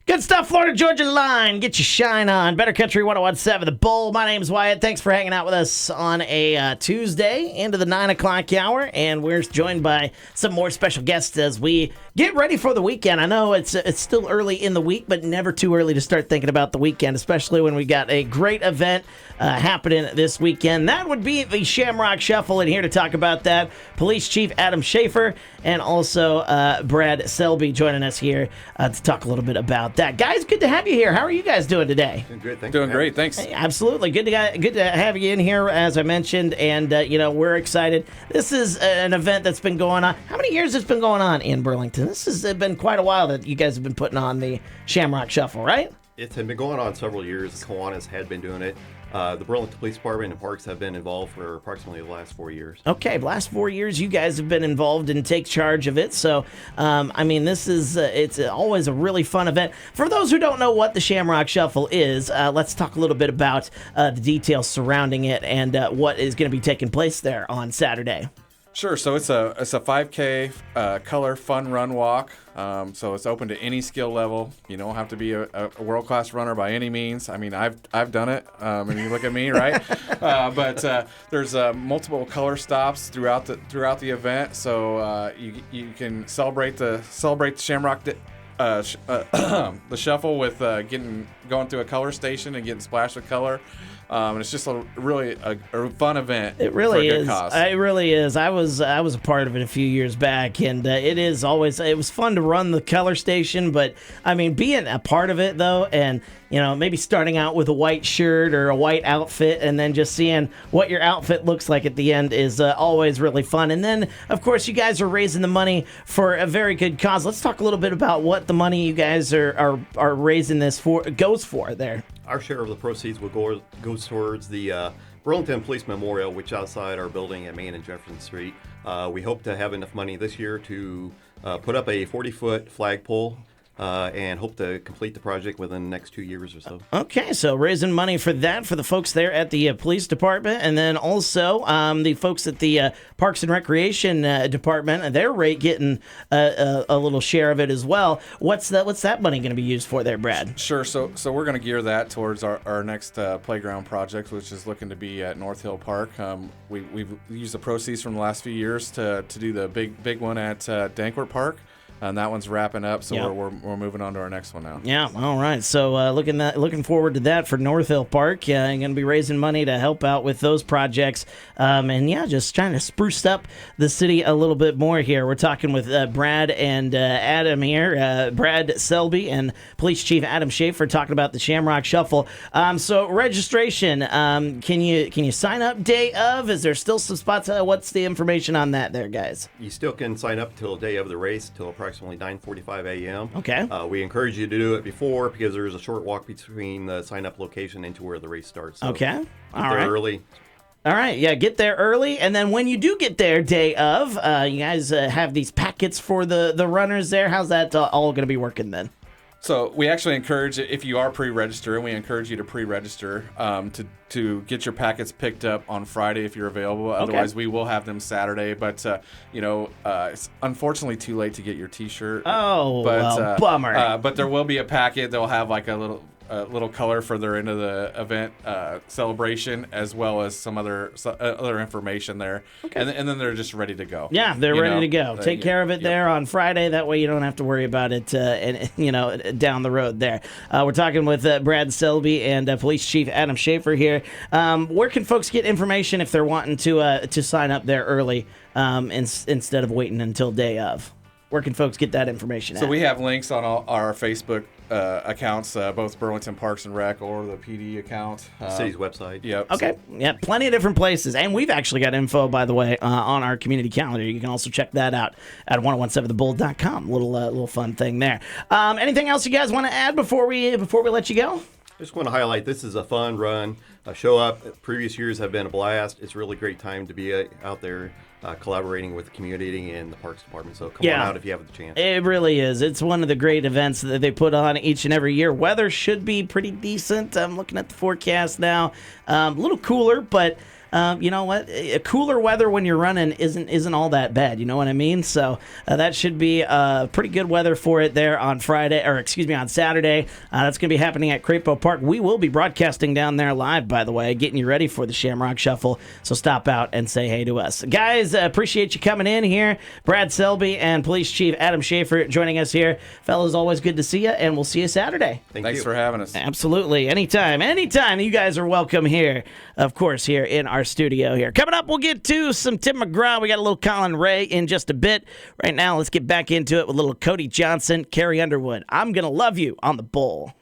Good stuff, Florida Georgia line. Get your shine on. Better Country 101.7 The Bull. My name's Wyatt. Thanks for hanging out with us on a Tuesday into the 9 o'clock hour. And we're joined by some more special guests as we get ready for the weekend. I know it's still early in the week, but never too early to start thinking about the weekend, especially when we got a great event happening this weekend. That would be the Shamrock Shuffle. And here to talk about that, Police Chief Adam Schaefer and also Brad Selby joining us here to talk a little bit about that. Guys, good to have you here. How are you guys doing today? Doing great, thanks. Doing great, thanks. Hey, absolutely. Good to have you in here, as I mentioned, and we're excited. This is an event that's been going on. How many years has it been going on in Burlington? This has been quite a while that you guys have been putting on the Shamrock Shuffle, right? It's been going on several years. The Kiwanis had been doing it. The Burlington Police Department and Parks have been involved for approximately the last 4 years. Okay, last 4 years, you guys have been involved and take charge of it. So, this is it's always a really fun event. For those who don't know what the Shamrock Shuffle is, let's talk a little bit about the details surrounding it and what is going to be taking place there on Saturday. Sure. So it's a 5K color fun run walk. So it's open to any skill level. You don't have to be a world class runner by any means. I mean, I've done it. And you look at me, right? But there's multiple color stops throughout the event. So you can celebrate the Shamrock the shuffle with going through a color station and getting splashed with color. And it's just really a fun event. It really for a good is. cause. It really is. I was a part of it a few years back, and it was fun to run the color station. But I mean, being a part of it though, and maybe starting out with a white shirt or a white outfit, and then just seeing what your outfit looks like at the end is always really fun. And then, of course, you guys are raising the money for a very good cause. Let's talk a little bit about what the money you guys are raising this for goes for there. Our share of the proceeds will go towards the Burlington Police Memorial, which is outside our building at Main and Jefferson Street. We hope to have enough money this year to put up a 40-foot flagpole and hope to complete the project within the next 2 years or so. Okay, so raising money for that for the folks there at the police department, and then also the folks at the Parks and Recreation department, they're getting a little share of it as well. What's that money going to be used for there, Brad? Sure. So we're going to gear that towards our next playground project, which is looking to be at North Hill Park. We've used the proceeds from the last few years to do the big one at Dankwart Park. And that one's wrapping up, so yep. we're moving on to our next one now. Yeah, all right. So looking forward to that for North Hill Park. Going to be raising money to help out with those projects. Just trying to spruce up the city a little bit more here. We're talking with Brad and Adam here. Brad Selby and Police Chief Adam Schaefer talking about the Shamrock Shuffle. So registration, can you sign up day of? Is there still some spots? What's the information on that there, guys? You still can sign up till day of the race, till approximately 9:45 a.m. Okay. We encourage you to do it before because there's a short walk between the sign-up location and to where the race starts. So okay. All right. Early. All right, yeah, get there early, and then when you do get there day of, you guys have these packets for the runners there. How's that all going to be working then? So we actually encourage, if you are pre-registered, we encourage you to pre-register to get your packets picked up on Friday if you're available. Okay. Otherwise, we will have them Saturday. But it's unfortunately too late to get your T-shirt. Oh, well, bummer. But there will be a packet. They'll have like a little color further into the event celebration, as well as some other information there. Okay. And then they're just ready to go. Yeah, they're ready to go. Take care of it there on Friday. That way you don't have to worry about it down the road there. We're talking with Brad Selby and Police Chief Adam Schaefer here. Where can folks get information if they're wanting to sign up there early instead of waiting until day of? Where can folks get that information at? So we have links on all our Facebook accounts, both Burlington Parks and Rec or the PD account. City's website. Yep. Okay. Yeah, plenty of different places. And we've actually got info, by the way, on our community calendar. You can also check that out at 1017thebull.com. Little fun thing there. Anything else you guys want to add before we let you go? I just want to highlight this is a fun run. Show up. Previous years have been a blast. It's a really great time to be out there collaborating with the community and the Parks Department. So come on out if you have the chance. It really is. It's one of the great events that they put on each and every year. Weather should be pretty decent. I'm looking at the forecast now. A little cooler, but you know what? Cooler weather when you're running isn't all that bad. You know what I mean? So that should be pretty good weather for it there on on Saturday. That's going to be happening at Crapo Park. We will be broadcasting down there live, by the way, getting you ready for the Shamrock Shuffle. So stop out and say hey to us. Guys, appreciate you coming in here. Brad Selby and Police Chief Adam Schaefer joining us here. Fellas, always good to see you, and we'll see you Saturday. Thanks for having us. Absolutely. Anytime. You guys are welcome here, of course, here in our studio here. Coming up, we'll get to some Tim McGraw. We got a little Colin Ray in just a bit. Right now, let's get back into it with a little Cody Johnson, Carrie Underwood. I'm going to love you on the Bull.